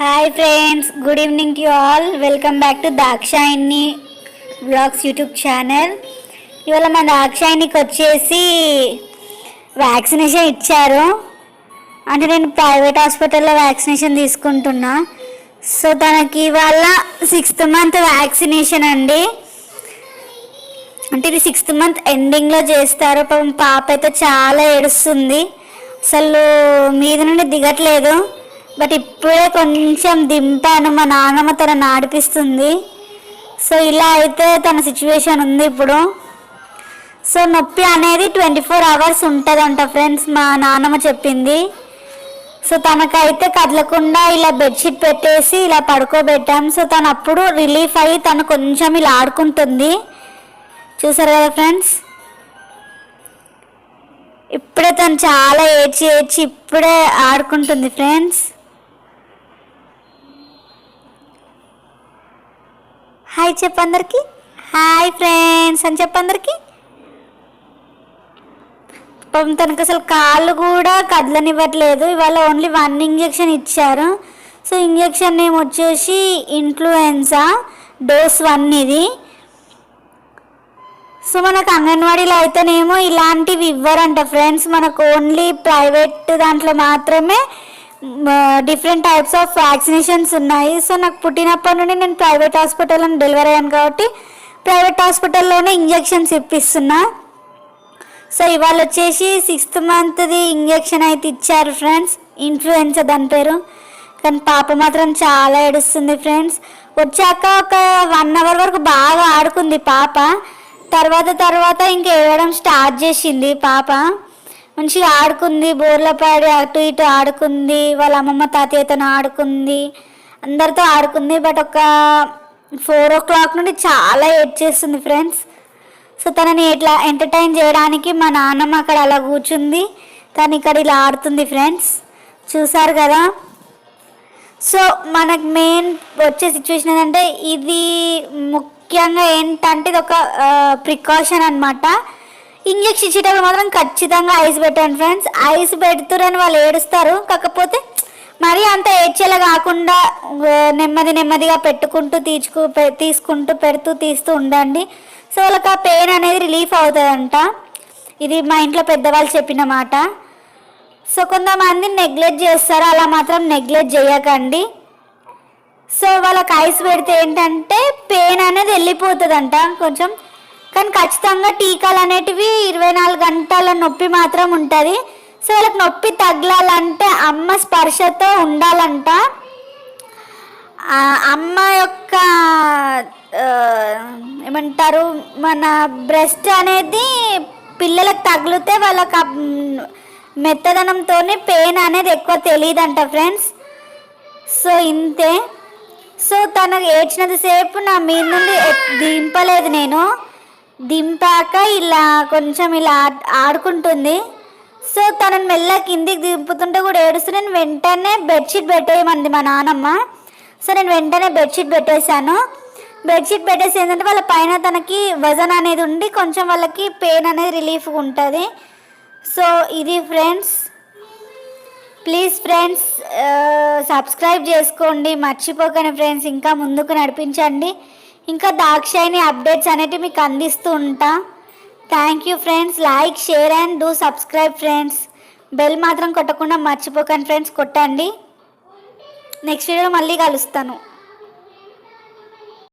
Hi friends, good evening to all. Welcome back to Dakshayini blogs YouTube channel. ఇవాళ మన దాక్షాయినికి వచ్చేసి vaccination ఇచ్చారు. అంటే నేను ప్రైవేట్ హాస్పిటల్లో వ్యాక్సినేషన్ తీసుకుంటున్నా. సో తనకి ఇవాళ 6th మంత్ వ్యాక్సినేషన్ అండి. అంటే ఇది 6th మంత్ ఎండింగ్లో చేస్తారు. పాప అయితే చాలా ఏడుస్తుంది, అసలు మీద నుండి దిగట్లేదు. బట్ ఇప్పుడే కొంచెం దింపాను, మా నాన్నమ్మ తనని ఆడిపిస్తుంది. సో ఇలా అయితే తన సిచ్యువేషన్ ఉంది ఇప్పుడు. సో నొప్పి అనేది 24 hours ఉంటుందంట ఫ్రెండ్స్, మా నాన్నమ్మ చెప్పింది. సో తనకైతే కదలకుండా ఇలా బెడ్షీట్ పెట్టేసి ఇలా పడుకోబెట్టాం. సో తను అప్పుడు రిలీఫ్ అయ్యి తను కొంచెం ఇలా ఆడుకుంటుంది. చూసారు కదా ఫ్రెండ్స్, ఇప్పుడే తను చాలా ఏడ్చి ఇప్పుడే ఆడుకుంటుంది ఫ్రెండ్స్. హాయ్ చెప్పందరికి, హాయ్ ఫ్రెండ్స్ అని చెప్పందరికి. పాపం తనకు అసలు కాళ్ళు కూడా కదలనివ్వట్లేదు. ఇవాళ ఓన్లీ 1 ఇంజెక్షన్ ఇచ్చారు. సో ఇంజెక్షన్ నేమ్ వచ్చేసి ఇన్ఫ్లుయెన్జా డోస్ 1 ఇది. సో మనకు అంగన్వాడీలో అయితేనేమో ఇలాంటివి ఇవ్వరంట ఫ్రెండ్స్, మనకు ఓన్లీ ప్రైవేట్ దాంట్లో మాత్రమే డిఫరెంట్ టైప్స్ ఆఫ్ వ్యాక్సినేషన్స్ ఉన్నాయి. సో నాకు పుట్టినప్పటి నుండి నేను ప్రైవేట్ హాస్పిటల్లో డెలివరీ అయ్యాను కాబట్టి ప్రైవేట్ హాస్పిటల్లోనే ఇంజెక్షన్స్ ఇప్పిస్తున్నా. సో ఇవాళ వచ్చేసి 6th మంత్ది ఇంజెక్షన్ అయితే ఇచ్చారు ఫ్రెండ్స్, ఇన్ఫ్లుయెన్జా దాని పేరు. కానీ పాప మాత్రం చాలా ఏడుస్తుంది ఫ్రెండ్స్. వచ్చాక ఒక 1 hour వరకు బాగా ఆడుకుంది పాప. తర్వాత ఇంకా ఏడవడం స్టార్ట్ చేసింది పాప. మంచిగా ఆడుకుంది, బోర్ల పడి అటు ఇటు ఆడుకుంది, వాళ్ళ అమ్మమ్మ తాతయ్యతో ఆడుకుంది, అందరితో ఆడుకుంది. బట్ ఒక 4 o'clock నుండి చాలా ఏడ్చేస్తుంది ఫ్రెండ్స్. సో తనని ఇట్లా ఎంటర్టైన్ చేయడానికి మా నాన్నమ్మ అక్కడ అలా కూర్చుంది, తను ఇక్కడ ఇలా ఆడుతుంది ఫ్రెండ్స్. చూసారు కదా. సో మనకు మెయిన్ వచ్చే సిచ్యువేషన్ ఏంటంటే ఇది ముఖ్యంగా ఏంటంటే ఇది ఒక ప్రికాషన్ అనమాట. ఇంజెక్షన్ ఇచ్చేటప్పుడు మాత్రం ఖచ్చితంగా ఐస్ పెట్టండి ఫ్రెండ్స్. ఐస్ పెడుతురని వాళ్ళు ఏడుస్తారు, కాకపోతే మరీ అంత ఏడ్చేలా కాకుండా నెమ్మదిగా పెట్టుకుంటూ తీసుకుంటూ తీస్తూ ఉండండి. సో వాళ్ళకి ఆ పెయిన్ అనేది రిలీఫ్ అవుతుందంట. ఇది మా ఇంట్లో పెద్దవాళ్ళు చెప్పిన మాట. సో కొంతమంది నెగ్లెక్ట్ చేస్తారు, అలా మాత్రం నెగ్లెక్ట్ చేయకండి. సో వాళ్ళకి ఐస్ పెడితే ఏంటంటే పెయిన్ అనేది వెళ్ళిపోతుందంట కొంచెం. కానీ ఖచ్చితంగా టీకాలు అనేటివి 24 గంటల నొప్పి మాత్రం ఉంటుంది. సో వాళ్ళకి నొప్పి తగలాలంటే అమ్మ స్పర్శతో ఉండాలంట. అమ్మ యొక్క ఏమంటారు, మన బ్రెస్ట్ అనేది పిల్లలకు తగిలితే వాళ్ళకి మెత్తదనంతో పెయిన్ అనేది ఎక్కువ తెలియదంట ఫ్రెండ్స్. సో ఇంతే. సో తనకు ఏడ్చినంత సేపు నా మీద నుండి దింపలేదు, నేను దింపాక ఇలా కొంచెం ఇలా ఆడుకుంటుంది. సో తనని మెల్ల కిందికి దింపుతుంటే కూడా ఏడుస్తూ నేను వెంటనే బెడ్షీట్ పెట్టేయమంది మా నాన్నమ్మ. సో నేను వెంటనే బెడ్షీట్ పెట్టేశాను. బెడ్షీట్ పెట్టేసి ఏంటంటే వాళ్ళ పైన తనకి వజన్ అనేది ఉండి కొంచెం వాళ్ళకి పెయిన్ అనేది రిలీఫ్గా ఉంటుంది. సో ఇది ఫ్రెండ్స్, ప్లీజ్ ఫ్రెండ్స్ సబ్స్క్రైబ్ చేసుకోండి, మర్చిపోకండి ఫ్రెండ్స్. ఇంకా ముందుకు నడిపించండి, ఇంకా దాక్షాయిని అప్డేట్స్ అనేటివి మీకు అందిస్తూ ఉంటా. Thank you friends. Like, share and do subscribe friends. Bell మాత్రం కొట్టకుండా మర్చిపోకండి ఫ్రెండ్స్, కొట్టండి. నెక్స్ట్ వీడియోలో మళ్ళీ కలుస్తాను.